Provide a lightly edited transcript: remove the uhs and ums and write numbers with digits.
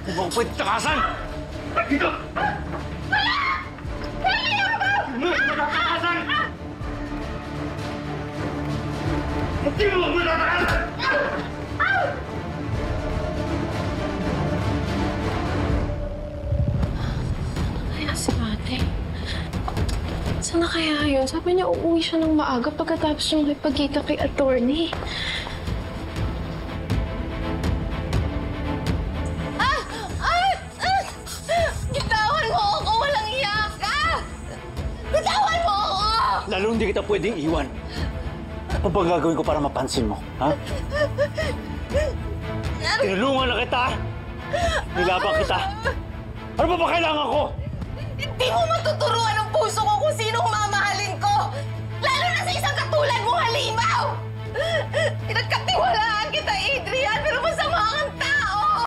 Kung mo pwede takasan! Dito! Wala! Wala ako! Hindi mo takasan! Hindi mo takasan! Kaya si ate. Sana kaya yun? Sabi niya uuwi siya ng maaga pagkatapos yung ipagkita kay attorney. Bitawan mo ako! Walang iyak ka! Bitawan mo ako! Lalo hindi kita pwedeng iwan. Ano ba gagawin ko para mapansin mo, ha? Tinulungan na kita! Nilabang kita! Ano ba kailangan ko? Hindi mo matuturuan ang puso ko kung sinong mamahalin ko! Lalo na sa isang katulad mong halimaw! Pinagkatiwalaan kita, Adrian, pero masama